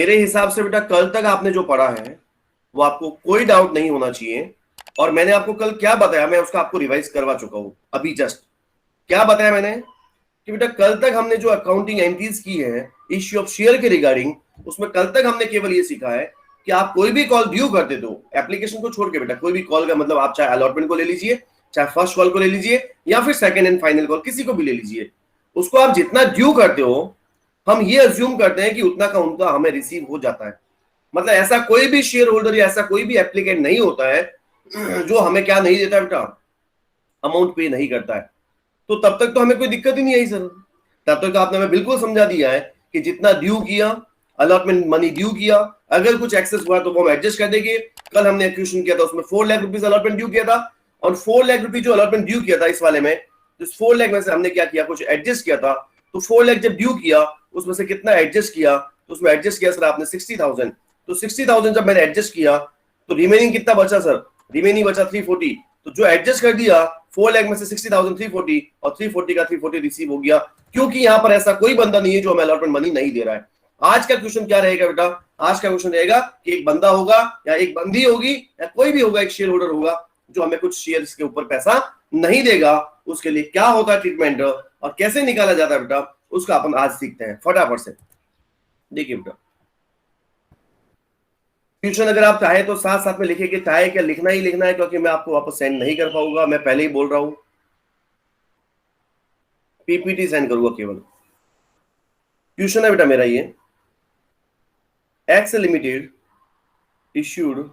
मेरे हिसाब से बेटा कल तक आपने जो पढ़ा है वो आपको कोई डाउट नहीं होना चाहिए। और मैंने आपको कल क्या बताया, मैं उसका आपको रिवाइज करवा चुका हूं अभी जस्ट। क्या बताया मैंने कि बेटा कल तक हमने जो अकाउंटिंग एंट्रीज की है इश्यू ऑफ शेयर के रिगार्डिंग, उसमें कल तक हमने केवल ये सीखा है कि आप कोई भी कॉल ड्यू कर देते हो, एप्लीकेशन को छोड़ के बेटा कोई भी कॉल का मतलब आप चाहे अलॉटमेंट को ले लीजिए, चाहे फर्स्ट कॉल को ले लीजिए, या फिर सेकंड एंड फाइनल कॉल किसी को भी ले लीजिए, उसको आप जितना ड्यू करते हो हम ये अज्यूम करते हैं कि उतना का उनका हमें रिसीव हो जाता है। मतलब ऐसा कोई भी शेयर होल्डर या ऐसा कोई भी एप्लीकेंट नहीं होता है जो हमें क्या नहीं देता बेटा, अमाउंट पे नहीं करता है। तो तब तक तो हमें कोई दिक्कत ही नहीं आई सर, तब तक तो आपने हमें बिल्कुल समझा दिया है कि जितना ड्यू किया, अलॉटमेंट मनी ड्यू किया, अगर कुछ एक्सेस हुआ तो वो हम एडजस्ट कर देंगे। कल हमने एक्विजिशन किया था उसमें 4 लाख रुपीज अलॉटमेंट ड्यू किया था, और 4 लाख रुपीज जो अलॉटमेंट ड्यू किया था इस वाले में, इस 4 लाख में से हमने क्या किया, कुछ एडजस्ट किया था। तो 4 लाख जब ड्यू किया उसमें से कितना एडजस्ट किया, तो उसमें एडजस्ट किया सर आपने 60,000। तो 60,000 जब मैंने एडजस्ट किया तो रिमेनिंग कितना बचा सर, रिमेनिंग बचा 340। तो जो एडजस्ट कर दिया 4 लाख में से 60,000 340, और 340 का 340 रिसीव हो गया, क्योंकि यहां पर ऐसा कोई बंदा नहीं है जो हमें अलॉटमेंट मनी नहीं दे रहा है। आज का क्वेश्चन क्या रहेगा बेटा, आज का क्वेश्चन रहेगा कि एक बंदा होगा या एक बंदी होगी या कोई भी होगा, एक शेयर होल्डर होगा जो हमें कुछ शेयर्स के ऊपर पैसा नहीं देगा, उसके लिए क्या होता है ट्रीटमेंट और कैसे निकाला जाता है बेटा, उसका अपन आज सीखते हैं फटाफट से। देखिए बेटा क्वेश्चन अगर आप चाहे तो साथ साथ में लिखिए कि चाहे क्या लिखना ही लिखना है, क्योंकि मैं आपको वापस सेंड नहीं कर पाऊंगा, मैं पहले ही बोल रहा हूं पीपीटी सेंड करूंगा केवल। क्वेश्चन है बेटा मेरा ये, x limited issued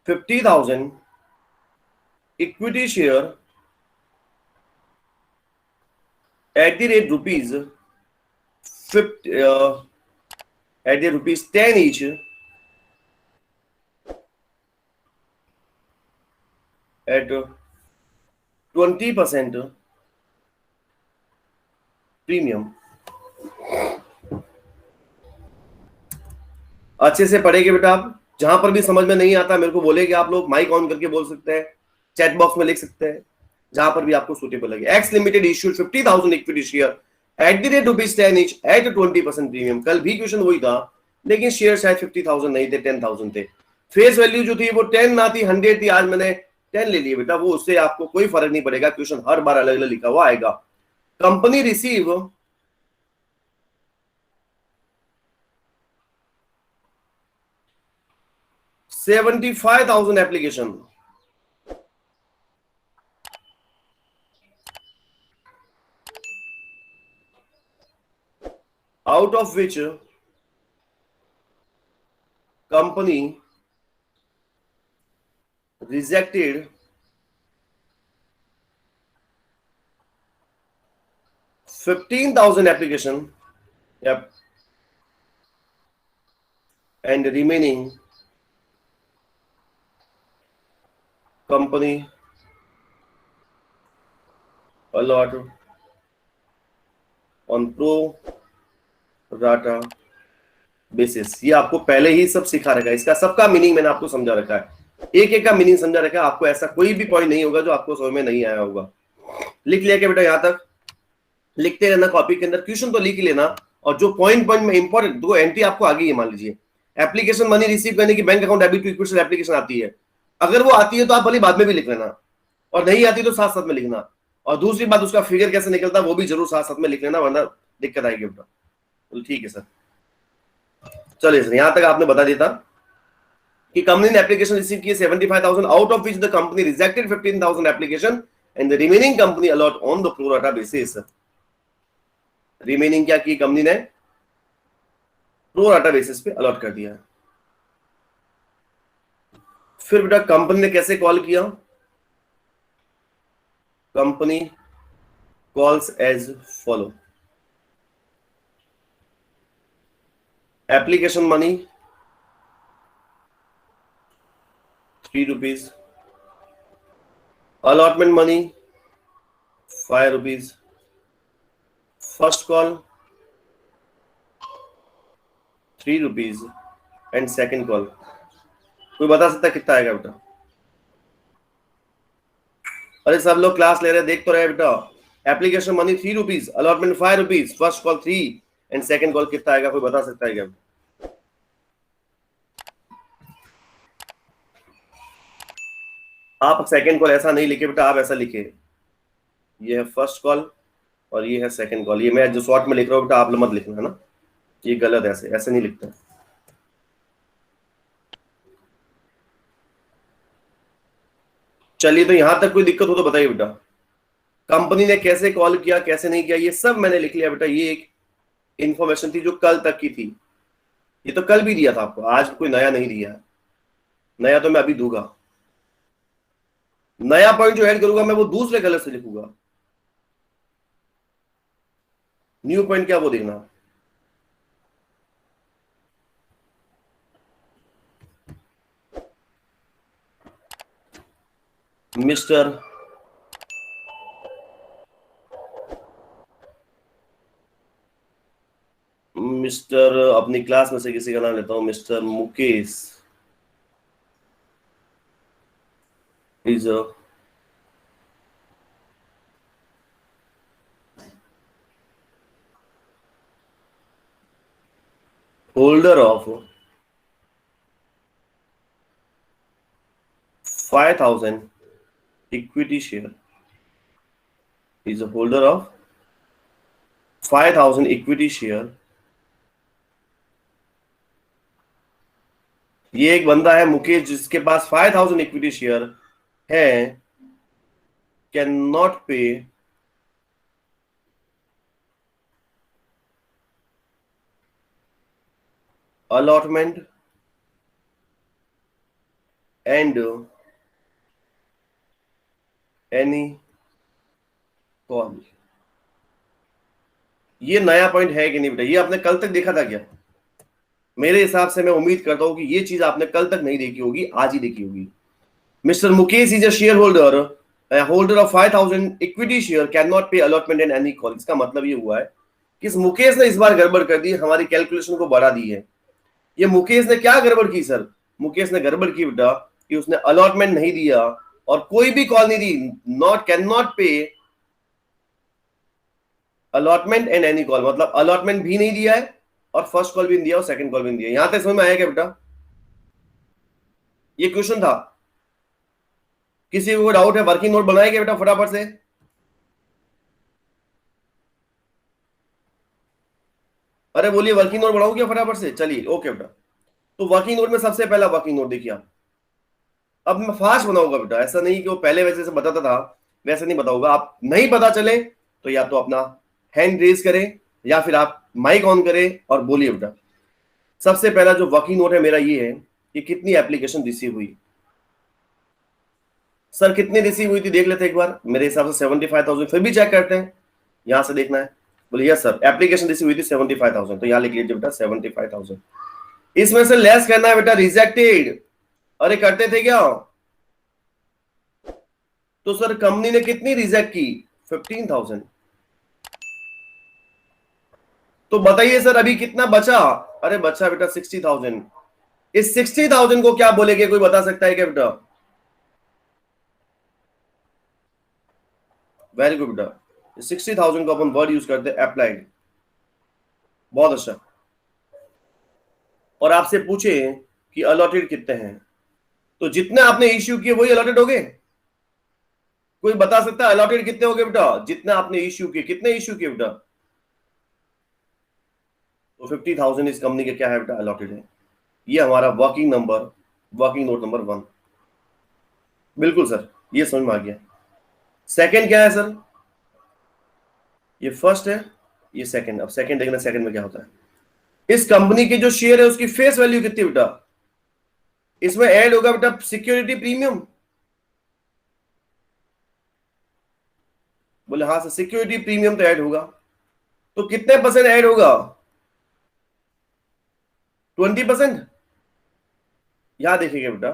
50,000 equity share at the rate rupees 50 at the rupees 10 each at 20% premium. अच्छे से पढ़ेंगे बेटा आप, जहां पर भी समझ में नहीं आता मेरे को बोलेंगे आप लोग, माइक ऑन करके बोल सकते हैं, चैट बॉक्स में लिख सकते हैं, जहां पर भी आपको सूटेबल लगे। X limited issued 50,000 equity share at the rate rupees 10 each at 20% premium. कल भी क्वेश्चन वही था, लेकिन शेयर शायद 50,000 नहीं थे, 10,000 थे। फेस वैल्यू जो थी वो 10 ना थी, 100 थी, आज मैंने 10 ले लिए बेटा, वो उससे आपको कोई फर्क नहीं पड़ेगा, क्वेश्चन हर बार अलग अलग लिखा हुआ आएगा। Company receive 75,000 application, out of which company rejected 15,000 application, yep, and remaining company allot on pro rata basis। ये आपको पहले ही सब सिखा रखा है, इसका सबका मीनिंग मैंने आपको समझा रखा है, एक एक का मीनिंग समझा रखा है आपको, ऐसा कोई भी पॉइंट नहीं होगा जो आपको समझ में नहीं आया होगा। लिख लिया क्या बेटा, यहां तक लिखते रहना कॉपी के अंदर, क्वेश्चन तो लिख ही लेना, और जो पॉइंट पॉइंट में इंपॉर्टेंट दो एंट्री आपको आ गई है, मान लीजिए एप्लीकेशन मनी रिसीव करने की bank account debit to equity application आती है, अगर वो आती है तो आप भले बाद में भी लिख लेना, और नहीं आती तो साथ साथ में लिखना, और दूसरी बात उसका फिगर कैसे निकलता है वो भी जरूर साथ साथ में लिख लेना, वरना दिक्कत आएगी बेटा। तो ठीक है सर, चलिए सर यहां तक आपने बता दिया था कि कंपनी ने एप्लीकेशन रिसीव की 75,000, out of which the company rejected 15,000 application and the remaining company allot on the pro rata basis. Remaining क्या की कंपनी ने, प्रो राटा बेसिस पे अलॉट कर दिया। फिर बेटा कंपनी ने कैसे कॉल किया, company calls as follow, application money 3 rupees, allotment money 5 rupees, first call 3 rupees and second call। कोई बता सकता है कितना आएगा बेटा? अरे सब लोग क्लास ले रहे हैं, देख तो रहे बेटा। Application money 3 rupees, allotment 5 rupees, first call 3, and second call कितना आएगा, कोई बता सकता है क्या? आप सेकंड कॉल ऐसा नहीं लिखे बेटा, आप ऐसा लिखे, ये है फर्स्ट कॉल और ये है सेकंड कॉल। ये मैं जो शॉर्ट में लिख रहा हूँ बेटा, आप मत लिखना है ना, ये गलत है, ऐसे ऐसे नहीं लिखता। चलिए, तो यहां तक कोई दिक्कत हो तो बताइए बेटा। कंपनी ने कैसे कॉल किया, कैसे नहीं किया, ये सब मैंने लिख लिया बेटा। ये एक इंफॉर्मेशन थी जो कल तक की थी, ये तो कल भी दिया था आपको, आज कोई नया नहीं दिया है। नया तो मैं अभी दूंगा, नया पॉइंट जो ऐड करूंगा मैं वो दूसरे कलर से लिखूंगा। न्यू पॉइंट क्या, वो देखना। मिस्टर मिस्टर अपनी क्लास में से किसी का नाम लेता हूं, mister Mukesh is a holder of 5,000 equity share, is a holder of 5,000 equity share। ये एक बंदा है मुकेश जिसके पास 5,000 इक्विटी शेयर है, कैन नॉट पे allotment and any call। ये नया पॉइंट है कि नहीं बेटा? ये आपने कल तक देखा था क्या? मेरे हिसाब से मैं उम्मीद करता हूं कि ये चीज आपने कल तक नहीं देखी होगी, आज ही देखी होगी। Mister Mukesh is a share holder, holder of 5,000 equity share, can not पे अलॉटमेंट एंड एनी कॉल। इसका मतलब ये हुआ है कि इस मुकेश ने इस बार गड़बड़ कर दी, हमारी कैलकुलेशन को बढ़ा दी है। ये मुकेश ने क्या गड़बड़ की सर? मुकेश ने गड़बड़ की बेटा कि उसने अलॉटमेंट नहीं दिया और कोई भी कॉल नहीं दी। नॉट कैन नॉट पे अलॉटमेंट एंड एनी कॉल, मतलब अलॉटमेंट भी नहीं दिया है और फर्स्ट कॉल भी नहीं दिया और सेकंड कॉल भी नहीं दिया। यहां तक समझ में आया क्या बेटा? ये क्वेश्चन था, किसी को डाउट है? वर्किंग नोट बनाएगा बेटा फटाफट से। अरे बोलिए, वर्किंग नोट बनाओ क्या फटाफट से? चलिए ओके बेटा। तो वर्किंग नोट में सबसे पहला वर्किंग नोट देखिए आप। अब मैं फास्ट बनाऊंगा बेटा, ऐसा नहीं कि वो पहले वैसे से बताता था वैसे नहीं बताऊंगा। आप नहीं पता चले तो या तो अपना हैंड रेज करें या फिर आप माइक ऑन करें और बोलिए बेटा। सबसे पहला जो वर्किंग नोट है मेरा ये है कि कितनी एप्लीकेशन रिसीव हुई। सर कितनी रिसीव हुई थी देख लेते एक बार। मेरे हिसाब से 75,000, फिर भी चेक करते हैं, यहां से देखना है। बोलिए यस सर, एप्लीकेशन रिसीव हुई थी 75,000, तो यहां लिख लीजिए बेटा 75,000। इसमें से लेस करना है बेटा रिजेक्टेड। अरे करते थे क्या? तो सर कंपनी ने कितनी रिजेक्ट की? 15,000। तो बताइए सर अभी कितना बचा? अरे बचा बेटा 60,000। इस 60,000 को क्या बोलेंगे, कोई बता सकता है क्या बेटा? वेरी गुड बेटा, 60,000 को अपन वर्ड यूज करते हैं अप्लाइड। बहुत अच्छा। और आपसे पूछे कि अलॉटेड कितने हैं, तो जितने आपने इश्यू किए वही अलॉटेड हो गए। कोई बता सकता है अलॉटेड कितने हो गए बेटा? जितने आपने इश्यू किए, कितने इश्यू किए बेटा? तो 50,000 इस कंपनी के क्या है बेटा? अलॉटेड है। ये हमारा working number, working note number 1। बिल्कुल सर, ये समझ में आ गया। सेकंड क्या है सर? ये फर्स्ट है, ये सेकंड। अब सेकंड देखना, सेकंड में क्या होता है। इस कंपनी के जो शेयर है उसकी फेस वैल्यू कितनी बेटा? इसमें ऐड होगा बेटा सिक्योरिटी प्रीमियम। बोले हाँ सर, सिक्योरिटी प्रीमियम तो ऐड होगा। तो कितने परसेंट ऐड होगा? 20%। यहां देखिएगा बेटा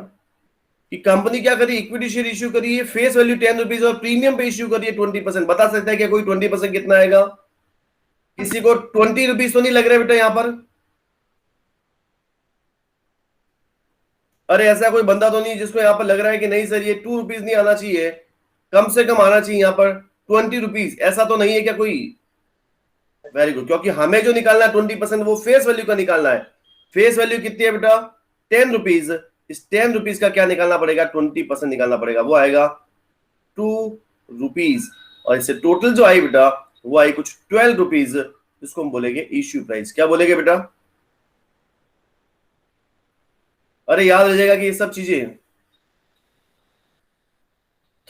कि कंपनी क्या करी, इक्विटी शेयर इश्यू करी है, फेस वैल्यू 10 रुपीज और प्रीमियम पे इश्यू करी है 20%। बता सकता है क्या कोई 20% कितना आएगा? किसी को 20 रुपीज तो नहीं लग रहा बेटा यहां पर? अरे ऐसा कोई बंदा तो नहीं जिसको यहां पर लग रहा है कि नहीं सर ये 2 रुपीज नहीं आना चाहिए, कम से कम आना चाहिए यहां पर 20 रुपीज? ऐसा तो नहीं है क्या कोई? वेरी गुड, क्योंकि हमें जो निकालना है 20% वो फेस वैल्यू का निकालना है। फेस वैल्यू कितनी है बेटा? 10 रुपीज। इस 10 रुपीज का क्या निकालना पड़ेगा? 20% निकालना पड़ेगा, वो आएगा 2 रुपीज। और इससे टोटल जो आई बेटा वो आई कुछ 12 रुपीज, जिसको हम बोलेंगे इश्यू प्राइस। क्या बोलेंगे बेटा? अरे याद रह जाएगा कि ये सब चीजें।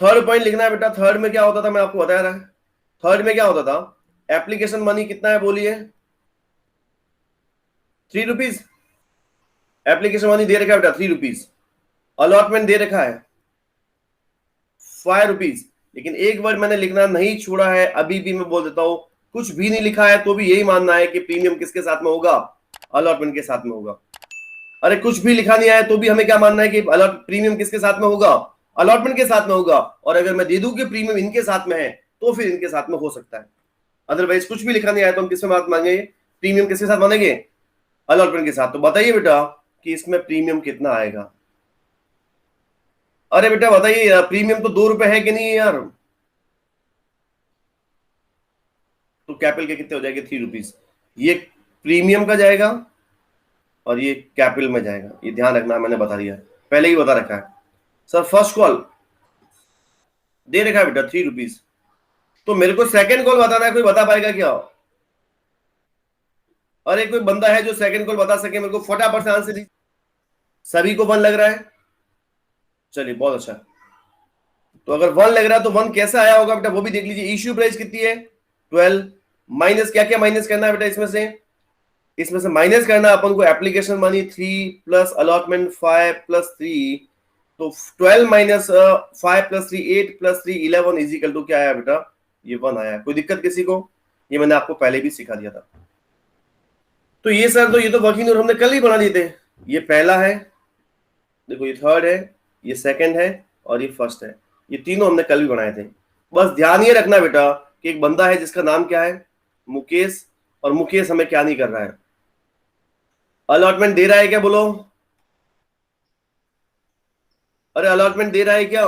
थर्ड पॉइंट लिखना है बेटा। थर्ड में क्या होता था, मैं आपको बता रहा। थर्ड में क्या होता था? एप्लीकेशन मनी कितना है बोलिए? 3 रुपीज। एप्लीकेशन मनी दे रखा है बेटा 3 रुपीज। अलॉटमेंट दे रखा है 5 रुपीज। लेकिन एक वर्ड मैंने लिखना नहीं छोड़ा है, अभी भी मैं बोल देता हूं, कुछ भी नहीं लिखा है तो भी यही मानना है कि प्रीमियम किसके साथ में होगा? अलॉटमेंट के साथ में होगा। अरे कुछ भी लिखा नहीं आया तो भी हमें क्या मानना है कि प्रीमियम किसके साथ में होगा? अलॉटमेंट के साथ में होगा। और अगर मैं दे दूं कि प्रीमियम इनके साथ में है तो फिर इनके साथ में हो सकता है। अदरवाइज कुछ भी लिखा नहीं आया तो हम किसमें बात मांगेंगे? प्रीमियम किसके साथ मानेंगे? अलॉटमेंट के साथ। तो बताइए बेटा कि इसमें प्रीमियम कितना आएगा? अरे बेटा बताइए, प्रीमियम तो 2 रुपए है कि नहीं है यार? तो कैपिल के कितने हो जाएंगे? 3 रुपीज। ये प्रीमियम का जाएगा और ये कैपिल में जाएगा, ये ध्यान रखना, मैंने बता दिया, पहले ही बता रखा है। सर फर्स्ट कॉल दे रखा है बेटा 3 रुपीज, तो मेरे को सेकंड कॉल बताना है। कोई बता पाएगा क्या? अरे कोई बंदा है जो सेकंड कॉल बता सके मेरे को? फटाफट से आंसर दीजिए। सभी को 1 लग रहा है? चलिए बहुत अच्छा। तो अगर 1 लग रहा है तो 1 कैसा आया होगा बेटा वो भी देख लीजिए। इश्यू प्राइस कितनी है? 12 माइनस क्या क्या माइनस करना है बेटा इसमें से? इसमें से माइनस करना अपन को application money 3 plus allotment 5 plus 3। तो 12 minus 5 plus 3 8 plus 3 11 is equal to क्या आया बेटा? ये 1 आया। कोई दिक्कत किसी को? ये मैंने आपको पहले भी सिखा दिया था। तो ये सर, तो ये तो वर्किंग नोट हमने कल ही बना दिए थे। ये पहला है, देखो ये थर्ड है, ये सेकंड है और ये फर्स्ट है। ये तीनों हमने कल भी बनाए थे। बस ध्यान ये रखना बेटा कि एक बंदा है जिसका नाम क्या है? मुकेश। और मुकेश हमें क्या नहीं कर रहा है? अलॉटमेंट दे रहा है क्या? बोलो। अरे अलॉटमेंट दे रहा है क्या?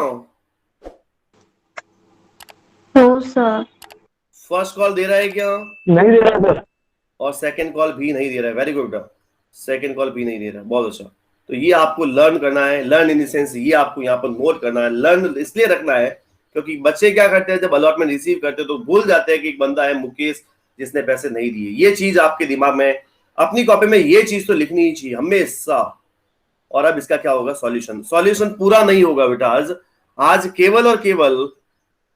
No sir. फर्स्ट कॉल दे रहा है क्या? नहीं दे रहा सर। और सेकंड कॉल भी नहीं दे रहा है। वेरी गुड बेटा, सेकंड कॉल भी नहीं दे रहा है, बहुत अच्छा। तो ये आपको लर्न करना है। लर्न इन द सेंस ये आपको यहाँ पर नोट करना है। लर्न इसलिए रखना है क्योंकि बच्चे क्या करते हैं, जब अलॉटमेंट रिसीव करते हैं तो भूल जाते हैं कि एक बंदा है मुकेश जिसने पैसे नहीं दिए। ये चीज आपके दिमाग में, अपनी कॉपी में ये चीज तो लिखनी ही चाहिए हमेशा। और अब इसका क्या होगा? सॉल्यूशन। सॉल्यूशन पूरा नहीं होगा बेटा आज। आज केवल और केवल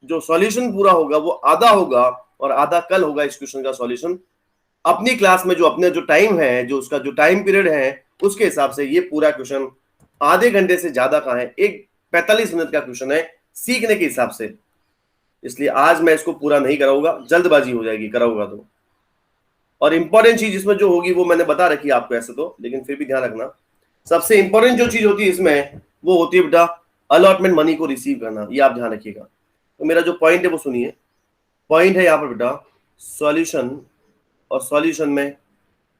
जो सॉल्यूशन पूरा होगा वो आधा होगा और आधा कल होगा इस क्वेश्चन का सॉल्यूशन। अपनी क्लास में जो अपने जो टाइम है, जो उसका जो टाइम पीरियड है उसके हिसाब से ये पूरा क्वेश्चन आधे घंटे से ज्यादा का है। एक 45 मिनट का क्वेश्चन है सीखने के हिसाब से, इसलिए आज मैं इसको पूरा नहीं कराऊंगा, जल्दबाजी हो जाएगी कराऊंगा तो। और इंपॉर्टेंट चीज इसमें जो होगी वो मैंने बता रखी है आपको ऐसे तो, लेकिन फिर भी ध्यान रखना, सबसे इंपॉर्टेंट जो चीज होती है इसमें वो होती है बेटा अलॉटमेंट मनी को रिसीव करना। ये आप ध्यान रखिएगा। तो मेरा जो पॉइंट है वो सुनिए। पॉइंट है यहाँ पर बेटा सॉल्यूशन, और सॉल्यूशन में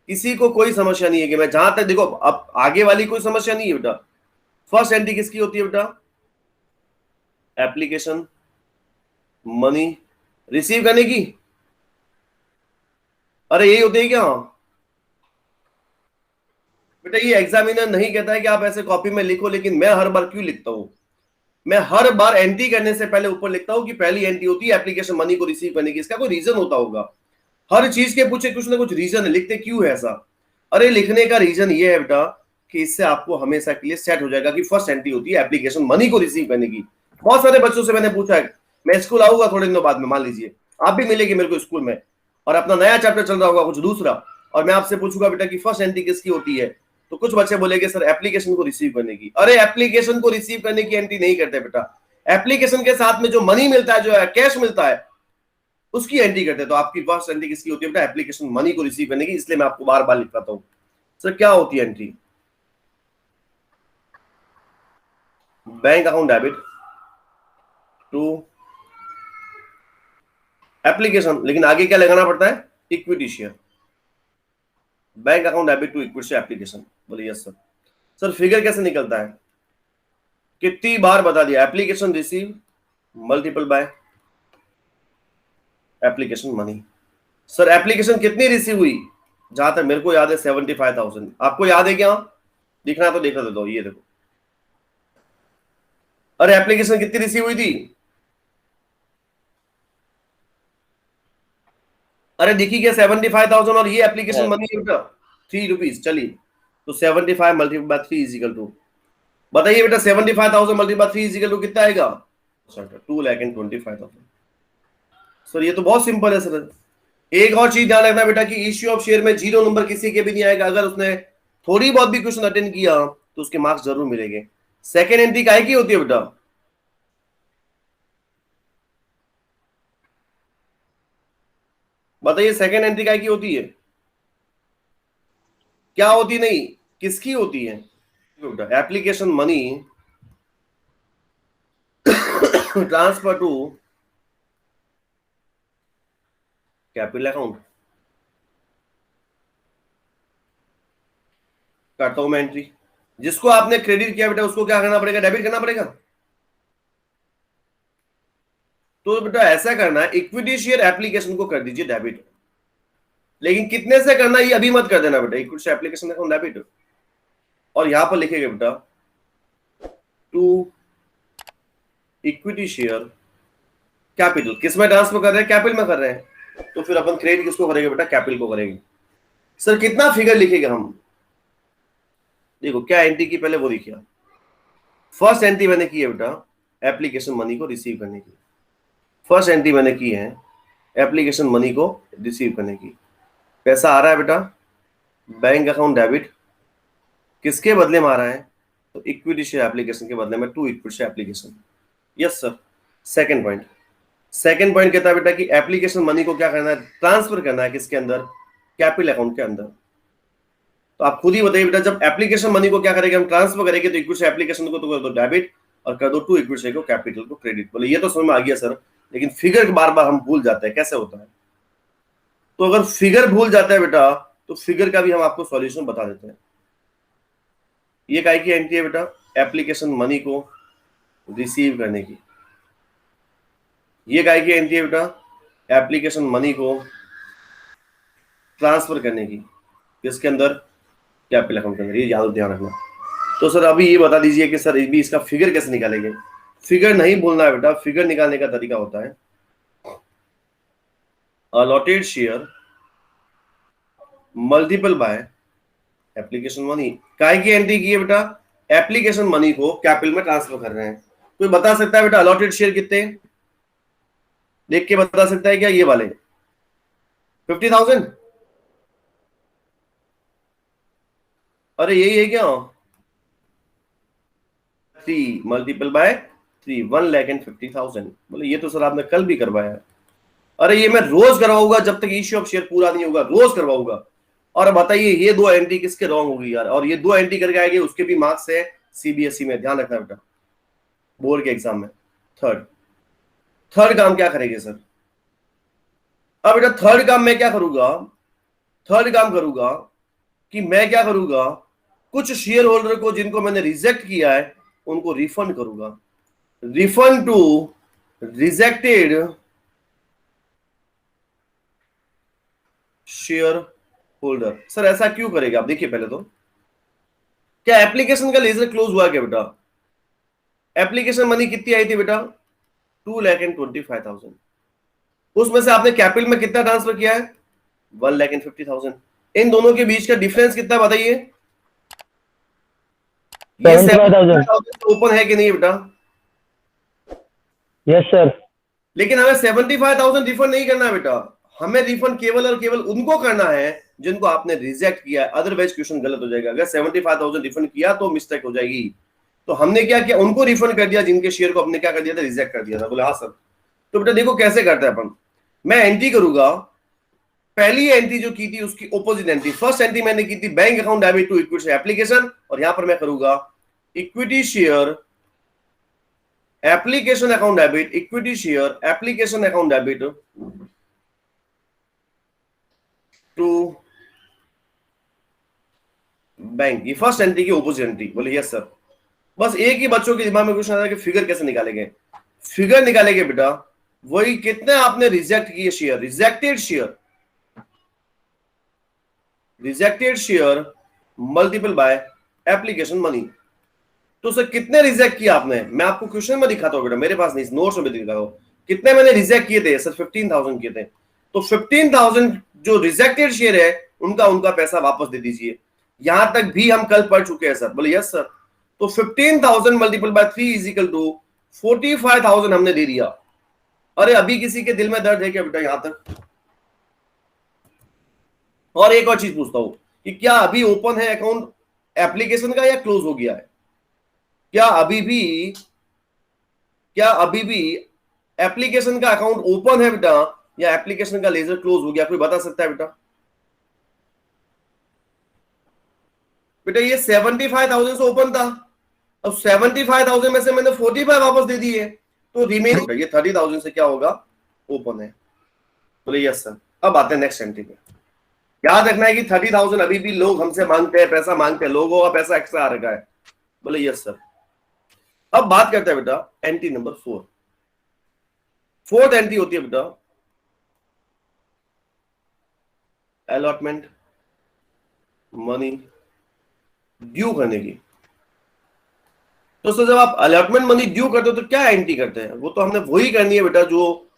किसी को कोई समस्या नहीं है कि मैं जहां तक देखो, अब आगे वाली कोई समस्या नहीं है बेटा। फर्स्ट एंट्री किसकी होती है बेटा? एप्लीकेशन मनी रिसीव करने की। अरे यही होती है क्या? बेटा ये एग्जामिनर नहीं कहता है कि आप ऐसे कॉपी में लिखो, लेकिन मैं हर बार क्यों लिखता हूं? मैं हर बार एंट्री करने से पहले ऊपर लिखता हूं कि पहली एंट्री होती है एप्लीकेशन मनी को रिसीव करने की। इसका कोई रीजन होता होगा, हर चीज के पीछे कुछ ना कुछ रीजन है। लिखते क्यों है ऐसा? अरे लिखने का रीजन ये है बेटा कि इससे आपको हमेशा के लिए सेट हो जाएगा कि फर्स्ट एंट्री होती है एप्लीकेशन मनी को रिसीव करने की। बहुत सारे बच्चों से मैंने पूछा है, मैं स्कूल आऊंगा थोड़े दिनों बाद में, मान लीजिए आप भी मिलेंगे मेरे को स्कूल में, और अपना नया चैप्टर चल रहा होगा कुछ दूसरा, और मैं आपसे पूछूंगा बेटा कि फर्स्ट एंट्री किसकी होती है, तो कुछ बच्चे बोलेंगे सर एप्लीकेशन को रिसीव करने की। अरे एप्लीकेशन को रिसीव करने की एंट्री नहीं करते बेटा, एप्लीकेशन के साथ में जो मनी मिलता है, जो कैश मिलता है, उसकी एंट्री करते हैं। तो आपकी फर्स्ट एंट्री किसकी होती है बेटा? एप्लीकेशन मनी को रिसीव करने की। इसलिए मैं आपको बार बार लिखवाता हूं। सर क्या होती है entry? Bank account debit to application, लेकिन आगे क्या लगाना पड़ता है? Equity share. Bank account debit to equity share application. बोलिए यस सर। सर फिगर कैसे निकलता है? कितनी बार बता दिया, application receive multiple by application money. Sir application कितनी रिसीव हुई? जहां तक मेरे को याद है 75,000। आपको याद है क्या? दिखना है तो देखा देता हूं, ये देखो। अरे एप्लीकेशन कितनी रिसीव हुई थी? अरे देखिए क्या 75,000 और ये एप्लीकेशन मनी बेटा 3 रुपीज। चलिए तो 75 multiply by 3 is equal to, बताइए बेटा 75,000 multiply by 3 is equal to कितना आएगा? 2,25,000। सर ये तो बहुत सिंपल है सर। एक और चीज ध्यान रखना बेटा कि इश्यू ऑफ शेयर में जीरो नंबर किसी के भी नहीं आएगा। अगर उसने थोड़ी बहुत भी क्वेश्चन अटेंड किया तो उसके मार्क्स जरूर मिलेंगे। सेकेंड एंट्री काहे की होती है बेटा? बताइए सेकेंड एंट्री काहे की होती है? क्या होती नहीं, किसकी होती है? बेटा application money transfer to capital account. करता हूं मैं एंट्री। जिसको आपने क्रेडिट किया बेटा उसको क्या करना पड़ेगा? डेबिट करना पड़ेगा। तो बेटा ऐसा करना है, इक्विटी शेयर एप्लीकेशन को कर दीजिए डेबिट। लेकिन कितने से करना ये अभी मत कर देना बेटा। Equity share application account debit, और यहां पर लिखेगा बेटा टू इक्विटी शेयर कैपिटल। किस में ट्रांसफर कर रहे हैं? कैपिटल में कर रहे हैं। तो फिर अपन क्रेडिट किसको करेंगे बेटा? कैपिटल को करेंगे। सर कितना फिगर लिखेगा हम? देखो क्या एंट्री की पहले वो लिखिए। फर्स्ट एंट्री मैंने की है बेटा एप्लीकेशन मनी को रिसीव करने की। फर्स्ट एंट्री मैंने की है एप्लीकेशन मनी को रिसीव करने की। पैसा आ रहा है बेटा बैंक अकाउंट डेबिट। किसके बदले में आ रहा है? तो इक्विटी शेयर एप्लीकेशन के बदले में to equity share application. Yes sir. Second point, second point कहता है बेटा कि एप्लीकेशन मनी को क्या करना है? ट्रांसफर करना है। किसके अंदर? कैपिटल अकाउंट के अंदर। तो आप खुद ही बताइए बेटा जब एप्लीकेशन मनी को क्या करेंगे हम? ट्रांसफर करेंगे। तो इक्विटी एप्लीकेशन को तो कर दो डेबिट और कर दो टू इक्विटी को कैपिटल को क्रेडिट। बोले ये तो समझ में आ गया सर, लेकिन फिगर बार बार हम भूल जाते हैं, कैसे होता है? तो अगर फिगर भूल जाता है बेटा तो फिगर का भी हम आपको सॉल्यूशन बता देते हैं। ये काय की एंट्री है बेटा? एप्लीकेशन मनी को रिसीव करने की। ये काय की एंट्री है बेटा? एप्लीकेशन मनी को ट्रांसफर करने की। किसके अंदर? कैपिटल अकाउंट के अंदर। ये याद ध्यान रखना। तो सर अभी ये बता दीजिए कि सर भी इसका फिगर कैसे निकालेंगे? फिगर नहीं भूलना है बेटा। फिगर निकालने का तरीका होता है allotted share multiple by application money. काय की एंट्री की है बेटा? एप्लीकेशन मनी को कैपिटल में ट्रांसफर कर रहे हैं। कोई बता सकता है बेटा अलॉटेड शेयर कितने? देख के बता सकता है क्या? ये वाले 50,000। अरे यही है क्या? 3 मल्टीपल बाय 3 1,50,000। बोले ये तो सर आपने कल भी करवाया। अरे ये मैं रोज करवाऊंगा जब तक इश्यू ऑफ शेयर पूरा नहीं होगा, रोज करवाऊंगा। और बताइए ये दो एंट्री किसके रॉन्ग होगी यार? और ये दो एंट्री करके आएंगे उसके भी मार्क्स है सीबीएसई में, ध्यान रखना बेटा बोर्ड के एग्जाम में। थर्ड काम क्या करेंगे सर? अब बेटा थर्ड काम मैं क्या करूंगा? थर्ड काम करूंगा कि मैं क्या करूंगा, कुछ शेयर होल्डर को जिनको मैंने रिजेक्ट किया है उनको रिफंड करूंगा। Refund to rejected shareholder. Sir ऐसा क्यों करेगा? आप देखिए पहले तो क्या एप्लीकेशन का लेजर क्लोज हुआ क्या बेटा? एप्लीकेशन मनी कितनी आई थी बेटा? 2,25,000। उसमें से आपने कैपिटल में कितना ट्रांसफर किया है? 1,50,000। इन दोनों के बीच का डिफरेंस कितना बताइए? 75,000 ओपन है कि नहीं बेटा? Yes sir. लेकिन हमें 75,000 रिफंड नहीं करना है बेटा। हमें रिफंड केवल और केवल उनको करना है जिनको आपने रिजेक्ट किया है, अदरवाइज क्वेश्चन गलत हो जाएगा। अगर 75,000 रिफंड किया तो मिस्टेक हो जाएगी। तो हमने क्या किया? उनको रिफंड कर दिया जिनके शेयर को हमने क्या कर दिया था? रिजेक्ट कर दिया था। बोले हाँ सर। तो बेटा देखो कैसे करते हैं अपन। मैं एंट्री करूंगा, पहली एंट्री जो की थी उसकी ऑपोजिट एंट्री। फर्स्ट एंट्री मैंने की थी bank account debit to equity application, और यहां पर मैं करूंगा equity share application account debit, equity share application account debit to bank. ये फर्स्ट एंट्री की ऑपोजिट एंट्री। बोले यस सर। बस एक ही बच्चों के दिमाग में क्वेश्चन आता है कि फिगर कैसे निकालेंगे? फिगर निकालेंगे बेटा वही कितने आपने रिजेक्ट किए share, rejected share. Rejected share multiple by application money. तो सर कितने रिजेक्ट किया आपने? मैं आपको क्वेश्चन में दिखाता हूँ बेटा, मेरे पास नहीं, नोट्स में दिखाता हूँ कितने मैंने रिजेक्ट किए थे सर। 15,000 किए थे। तो 15,000 जो रिजेक्टेड शेयर है उनका उनका पैसा वापस दे दीजिए। यहां तक भी हम कल पढ़ चुके हैं सर। बोले यस सर। तो 15,000 multiple by 3 is equal to 45,000 हमने दे दिया। अरे अभी किसी के दिल में दर्द है क्या बेटा यहां तक? और एक और चीज पूछता हूं कि क्या अभी ओपन है अकाउंट एप्लीकेशन का या क्लोज हो गया है? क्या अभी भी एप्लीकेशन का अकाउंट ओपन है बेटा, या एप्लीकेशन का लेजर क्लोज हो गया? कोई बता सकता है बेटा? बेटा ये 75,000 से ओपन था। अब 75,000 में से मैंने 45 वापस दे दिए, तो रिमेनिंग ये 30,000 से क्या होगा? ओपन है। बोले यस सर। अब आते हैं नेक्स्ट एंट्री पे। याद रखना है कि 30,000 अभी भी लोग हमसे मांगते हैं, पैसा मांगते हैं, लोगों का पैसा एक्स्ट्रा आ रखा है। बोले यस सर। अब बात करते हैं बेटा एंट्री नंबर 4। फोर्थ एंट्री होती है बेटा अलॉटमेंट मनी ड्यू करने की। तो सर जब आप अलॉटमेंट मनी ड्यू करते हो तो क्या एंट्री करते हैं? वो तो हमने वही करनी है बेटा जो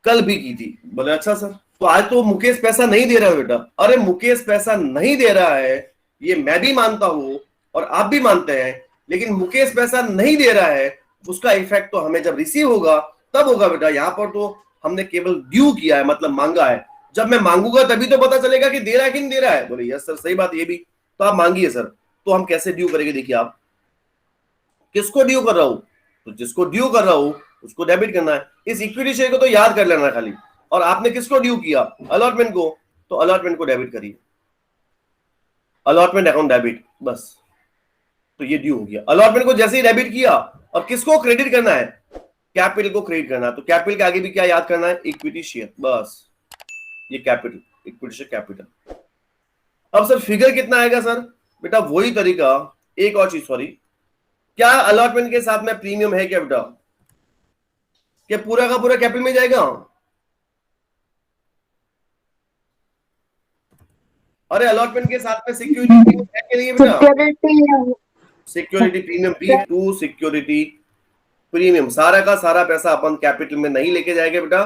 कल भी की थी। बोले अच्छा सर, तो आज तो मुकेश पैसा नहीं दे रहा है बेटा। अरे मुकेश पैसा नहीं दे रहा है ये मैं भी मानता हूं और आप भी मानते हैं, लेकिन मुकेश पैसा नहीं दे रहा है उसका इफेक्ट तो हमें जब रिसीव होगा तब होगा बेटा। यहां पर तो हमने केवल ड्यू किया है, मतलब मांगा है। जब मैं मांगूंगा तभी तो पता चलेगा कि दे रहा है कि नहीं दे रहा है। बोले यस सर, सही बात ये भी। तो आप मांगिए सर। तो हम कैसे ड्यू करेंगे? देखिए आप किसको ड्यू कर रहा हूं, तो जिसको ड्यू कर रहा हूं उसको डेबिट करना है। इस इक्विटी शेयर को तो याद कर लेना खाली। और आपने किसको ड्यू किया? अलॉटमेंट को। तो अलॉटमेंट को डेबिट करिए, अलॉटमेंट अकाउंट डेबिट, बस। तो ये ड्यू हो गया। अलॉटमेंट को जैसे ही डेबिट किया, अब किसको क्रेडिट करना है? कैपिटल को क्रेडिट करना है। तो कैपिटल के आगे भी क्या याद करना है? इक्विटी शेयर, बस। ये कैपिटल, इक्विटी शेयर कैपिटल। अब सर फिगर कितना आएगा सर? बेटा वही तरीका। एक और चीज, सॉरी, क्या अलॉटमेंट के साथ में प्रीमियम है क्या बेटा? क्या पूरा का पूरा कैपिटल में जाएगा? अरे अलॉटमेंट के साथ में सिक्योरिटी प्रीमियम है कि नहीं है बेटा? सिक्योरिटी सिक्योरिटी प्रीमियम भी है, टू सिक्योरिटी प्रीमियम। सारा का सारा पैसा अपन कैपिटल में नहीं लेके जाएंगे बेटा,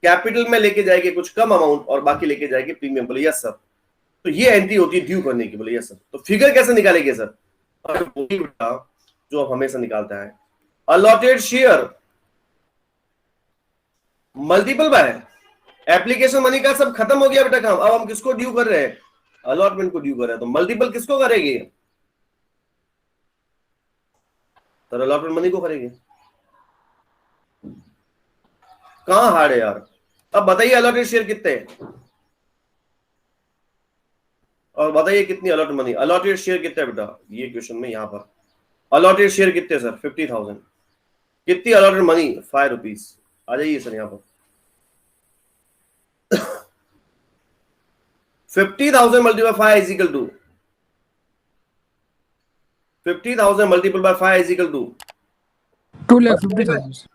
कैपिटल में लेके जाएंगे कुछ कम अमाउंट और बाकी लेके जाएंगे प्रीमियम। बोले यस सर। तो ये एंट्री होती है ड्यू करने की। बोले यस सर। तो फिगर कैसे निकालेंगे सर? अरे वही बेटा जो आप हमेशा निकालता है, allotted share multiple by application money का। सब खत्म हो गया बेटा काम। अब हम किसको ड्यू कर रहे हैं? अलॉटमेंट को ड्यू कर रहे हैं। तो मल्टीपल किसको करेंगे सर? अलॉटमेंट मनी को करेंगे। कहां हार्ड है यार? अब बताइए अलॉटेड शेयर कितने हैं और बताइए कितनी अलॉटमेंट मनी। अलॉटेड शेयर कितने बेटा? ये क्वेश्चन में यहां पर अलॉटेड शेयर कितने सर? 50,000। कितनी अलॉटेड मनी? 5 रुपीज। आ जाइए सर यहां पर। 50,000 multiple 5 is equal to 50,000 multiple by 5 is equal to 2,50,000.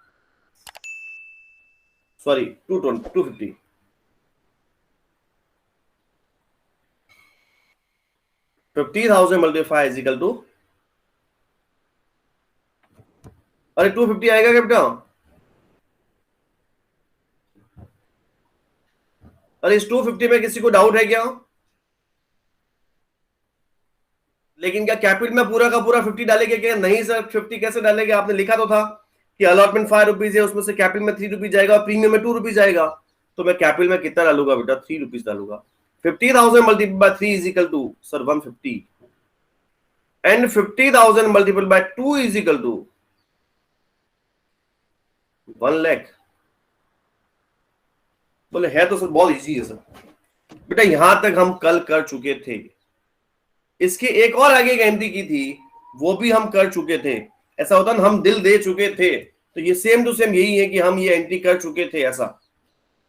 Sorry 250। 50,000 multiple 5 is equal to, अरे 250 आएगा क्या बेटा? अरे इस 250 में किसी को डाउट है क्या? लेकिन क्या कैपिटल में पूरा का पूरा 50 डालेंगे क्या? नहीं सर, 50 कैसे डालेंगे? आपने लिखा तो था कि अलॉटमेंट 5 रुपीज है, उसमें से कैपिटल में 3 रुपीज जाएगा और प्रीमियम में 2 रुपीज जाएगा। तो मैं कैपिटल में कितना डालूंगा बेटा? 3 रुपीज डालूंगा। 50,000 multiple by 3 is equal to sir 150 and 50,000 multiple by 2 is equal to 1 lakh. बोले है तो सर बहुत इजी है सर। बेटा यहां तक हम कल कर चुके थे। इसके एक और आगे एक एंट्री की थी, वो भी हम कर चुके थे। ऐसा होता ना, हम दिल दे चुके थे। तो ये सेम टू सेम यही है कि हम ये एंट्री कर चुके थे ऐसा।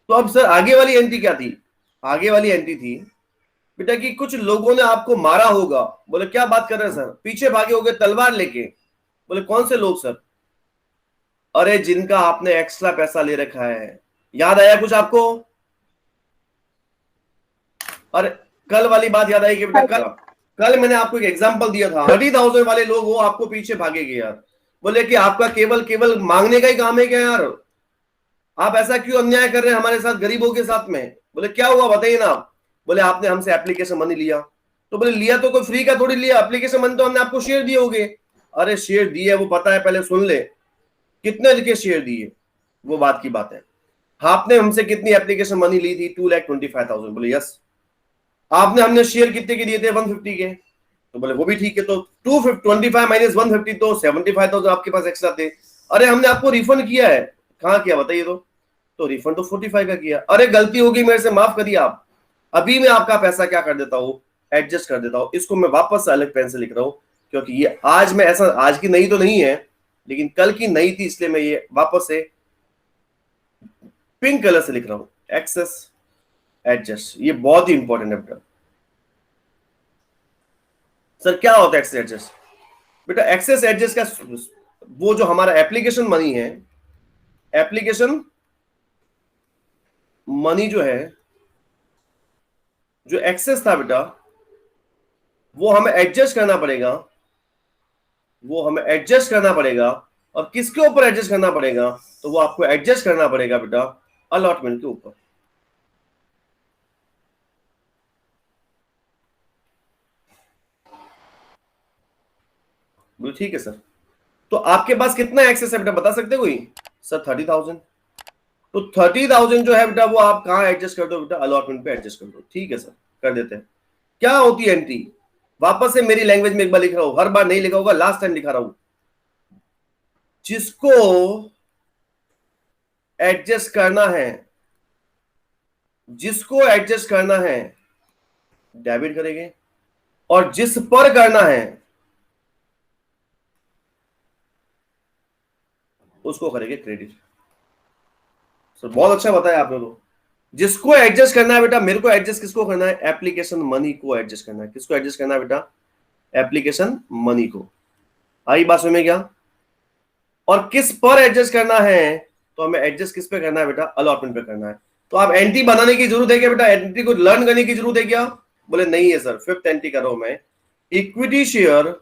तो अब सर आगे वाली एंट्री क्या थी? आगे वाली एंट्री थी बेटा कि कुछ लोगों ने आपको मारा होगा। बोले क्या बात कर रहे हैं सर? पीछे भागे होगे तलवार लेके। बोले कौन से लोग सर? अरे जिनका आपने एक्स्ट्रा पैसा ले रखा है। याद आया कुछ आपको? अरे कल वाली बात याद आई कि बेटा कल मैंने आपको एक एग्जांपल दिया था, 30,000 वाले लोग वो आपको पीछे भागेंगे यार, बोले कि आपका केवल मांगने का ही काम है क्या यार, आप ऐसा क्यों अन्याय कर रहे हैं हमारे साथ, गरीबों के साथ में। बोले क्या हुआ बताइए ना आप। बोले आपने हमसे एप्लीकेशन मनी लिया। तो बोले लिया तो कोई फ्री का थोड़ी लिया, एप्लीकेशन मनी तो हमने आपको शेयर दिए होंगे। अरे शेयर दिए वो पता है, पहले सुन ले कितने के शेयर दिए, वो बात की बात है। आपने हमसे कितनी एप्लीकेशन मनी ली थी, 2,25,000। बोले यस। आपने हमने शेयर कितने के दिए थे, 150 के। तो बोले वो भी ठीक है, तो 225 माइनस 150 तो 75,000 आपके पास एक्स्ट्रा थे। अरे हमने आपको रिफंड किया है। कहाँ किया बताइए तो रिफंड तो 45 का किया। अरे गलती होगी मेरे से, माफ करिए आप। अभी मैं आपका पैसा क्या कर देता हूँ, एडजस्ट कर देता हूँ। इसको मैं वापस से अलग पेन से लिख रहा हूँ, क्योंकि ये आज मैं ऐसा, आज की नई तो नहीं है लेकिन कल की नई थी, इसलिए मैं ये वापस से पिंक कलर से लिख रहा हूं, एक्सेस एडजस्ट। ये बहुत ही इंपॉर्टेंट है बेटा। सर क्या होता है एक्सेस एडजस्ट? बेटा एक्सेस एडजस्ट का वो जो हमारा एप्लीकेशन मनी है, एप्लीकेशन मनी जो है, जो एक्सेस था बेटा, वो हमें एडजस्ट करना पड़ेगा, वो हमें एडजस्ट करना पड़ेगा। और किसके ऊपर एडजस्ट करना पड़ेगा? तो वो आपको एडजस्ट करना पड़ेगा बेटा अलॉटमेंट के ऊपर। बोले ठीक है सर। तो आपके पास कितना एक्सेस है बेटा, बता सकते कोई? सर 30,000। तो 30,000 जो है बेटा वो आप कहां एडजस्ट कर दो बेटा, अलॉटमेंट पे एडजस्ट कर दो। ठीक है सर, कर देते हैं। क्या होती है एंट्री? वापस से मेरी लैंग्वेज में एक बार लिख रहा हूं, हर बार नहीं लिखा होगा, लास्ट टाइम लिखा रहा हूं। जिसको एडजस्ट करना है, जिसको एडजस्ट करना है डेबिट करेंगे, और जिस पर करना है उसको करेंगे क्रेडिट। सर बहुत अच्छा बताया आपने। तो जिसको एडजस्ट करना है बेटा, मेरे को एडजस्ट किसको करना है? एप्लीकेशन मनी को एडजस्ट करना है। किसको एडजस्ट करना है बेटा? एप्लीकेशन मनी को। आई बात समझ में क्या? और किस पर एडजस्ट करना है? तो हमें एडजस्ट किस पे करना है बेटा? अलॉटमेंट पे करना है। तो आप एंट्री बनाने की जरूरत है क्या बेटा? एंट्री को लर्न करने की जरूरत है क्या? बोले नहीं है सर, फिफ्थ एंट्री कर रहा हूं मैं। Equity share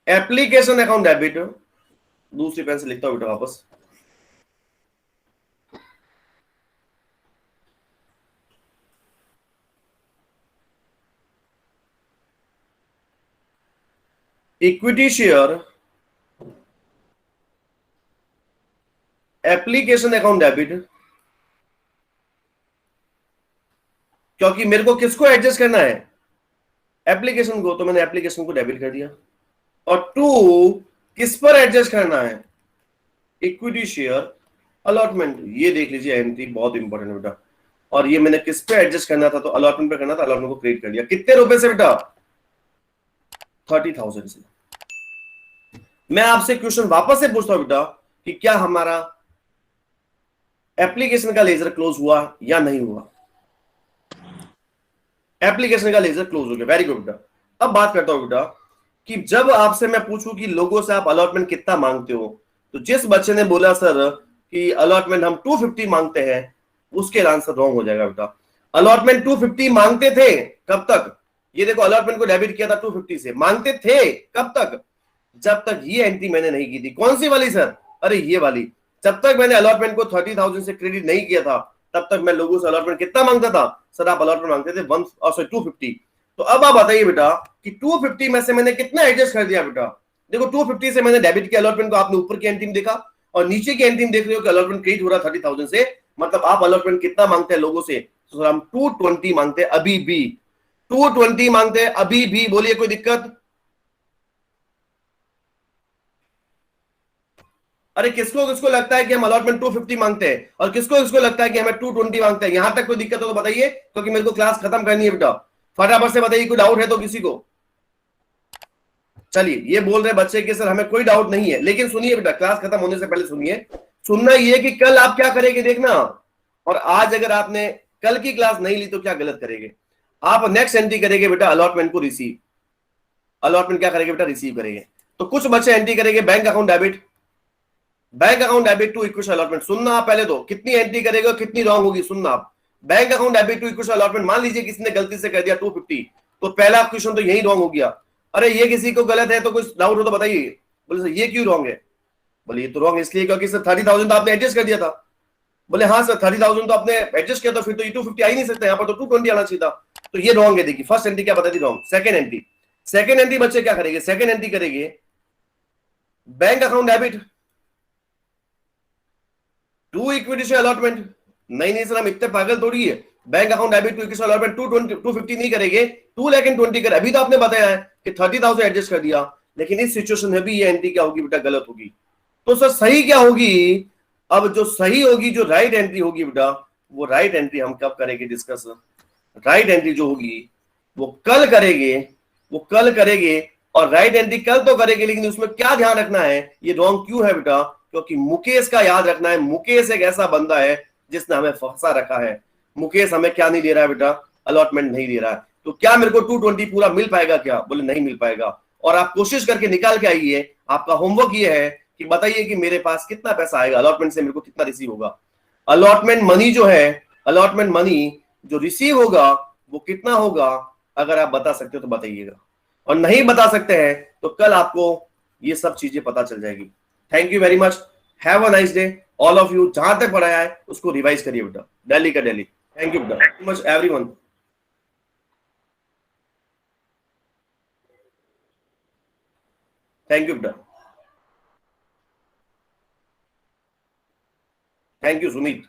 application account debit, दूसरी पेन से लिखता हूं बेटा वापस। Equity share application account debit, क्योंकि मेरे को किसको एडजस्ट करना है? एप्लीकेशन को। तो मैंने एप्लीकेशन को डेबिट कर दिया। और टू किस पर एडजस्ट करना है? Equity share allotment. ये देख लीजिए एंट्री बहुत इंपॉर्टेंट है बेटा। और ये मैंने किस पे एडजस्ट करना था? तो अलॉटमेंट पे करना था, अलॉटमेंट को क्रिएट कर दिया। कितने रुपए से बेटा? 30,000 से। मैं आपसे क्वेश्चन वापस से पूछता हूं बेटा कि क्या हमारा एप्लीकेशन का लेजर क्लोज हुआ या नहीं हुआ? एप्लीकेशन का लेजर क्लोज हो गया, वेरी गुड बेटा। अब बात करता हूं बेटा कि जब आपसे मैं पूछूं कि लोगों से आप अलॉटमेंट कितना मांगते हो, तो जिस बच्चे ने बोला सर कि अलॉटमेंट हम 250 मांगते हैं, उसके आंसर रॉन्ग हो जाएगा बेटा। अलॉटमेंट 250 मांगते थे कब तक? ये देखो अलॉटमेंट को डेबिट किया था 250 से, मांगते थे कब तक? जब तक ये एंट्री मैंने नहीं की थी। कौन सी वाली सर? अरे ये वाली। जब तक मैंने अलॉटमेंट को 30,000 से क्रेडिट नहीं किया था, तब तक मैं लोगों से अलॉटमेंट कितना मांगता था? सर आप अलॉटमेंट मांगते थे 250। तो अब आप बताइए बेटा कि 250 में से मैंने कितना एडजस्ट कर दिया बेटा? देखो 250 से मैंने डेबिट किया अलॉटमेंट को, आपने ऊपर की एंट्री में देखा, और नीचे की एंट्री में देख रहे हो कि अलॉटमेंट क्रेडिट हो रहा 30,000 से। मतलब आप अलॉटमेंट कितना मांगते हैं लोगों से? तो सर हम 220 मांगते हैं अभी भी। 220 मांगते हैं अभी भी। बोलिए कोई दिक्कत? अरे किसको किसको लगता है कि हम अलॉटमेंट 250 मांगते हैं, और किसको किसको लगता है कि हमें 220 मांगते हैं? यहां तक कोई दिक्कत हो तो बताइए, क्योंकि मेरे को क्लास खत्म करनी है बेटा। फटाफट से बताइए, कोई डाउट है तो किसी को? चलिए, ये बोल रहे बच्चे कि सर हमें कोई डाउट नहीं है, लेकिन सुनिए बेटा, क्लास खत्म होने से पहले सुनिए। सुनना ये कि कल आप क्या करेंगे देखना, और आज अगर आपने कल की क्लास नहीं ली तो क्या गलत करेंगे आप? नेक्स्ट एंट्री करेंगे बेटा अलॉटमेंट को रिसीव। अलॉटमेंट क्या करेंगे बेटा? रिसीव करेंगे। तो कुछ बच्चे एंट्री करेंगे bank account debit, bank account debit to equity allotment. सुनना आप पहले, तो कितनी एंट्री करेगा, कितनी रॉन्ग होगी, सुनना आप। Bank account debit to equity allotment, मान लीजिए किसी ने गलती से कर दिया 250, तो पहला क्वेश्चन तो यही रॉन्ग हो गया। अरे ये किसी को गलत है तो कुछ डाउट हो तो बताइए। बोले सर ये क्यों रॉन्ग है? बोले ये तो रॉन्ग इसलिए क्योंकि सर 30,000 तो आपने एडजस्ट कर दिया था। बोले हाँ सर 30,000 तो आपने एडजस्ट किया था, फिर तो ये 250 आ ही नहीं सकता, यहाँ पर तो 220 आना चाहिए था। तो ये रॉन्ग है। देखिए फर्स्ट एंट्री क्या बता दी रॉन्ग। सेकंड एंट्री बच्चे क्या करेंगे? सेकंड एंट्री करेंगे bank account debit to equity allotment. नहीं सर हम इतने पागल थोड़ी है। Bank account debit to equity allotment 250 नहीं करेंगे, 2,20,000 करे। अभी तो आपने बताया है कि 30,000 एडजस्ट कर दिया, लेकिन इस सिचुएशन में भी ये एंट्री क्या होगी बेटा? गलत होगी। तो सर सही क्या होगी? अब जो सही होगी, जो राइट एंट्री होगी बेटा, वो राइट एंट्री हम कब करेंगे डिस्कस? राइट एंट्री जो होगी वो कल करेंगे, और राइट एंट्री कल तो करेंगे, लेकिन उसमें क्या ध्यान रखना है, ये रॉन्ग क्यों है बेटा? क्योंकि मुकेश का याद रखना है। मुकेश एक ऐसा बंदा है जिसने हमें फंसा रखा है। मुकेश हमें क्या नहीं दे रहा है बेटा? अलॉटमेंट नहीं दे रहा है। तो क्या मेरे को 220 पूरा मिल पाएगा क्या? बोले नहीं मिल पाएगा। और आप कोशिश करके निकाल के आइए। आपका होमवर्क ये है कि बताइए कि मेरे पास कितना पैसा आएगा अलॉटमेंट से, मेरे को कितना रिसीव होगा। अलॉटमेंट मनी जो है, अलॉटमेंट मनी जो रिसीव होगा वो कितना होगा? अगर आप बता सकते हो तो बताइएगा, और नहीं बता सकते हैं तो कल आपको ये सब चीजें पता चल जाएगी। Thank you very much, have a nice day all of you. जहां तक पढ़ाया है उसको रिवाइज करिए बेटा, दिल्ली का दिल्ली। थैंक यू बेटा मच एवरीवन। थैंक यू बेटा। Thank you Sumit.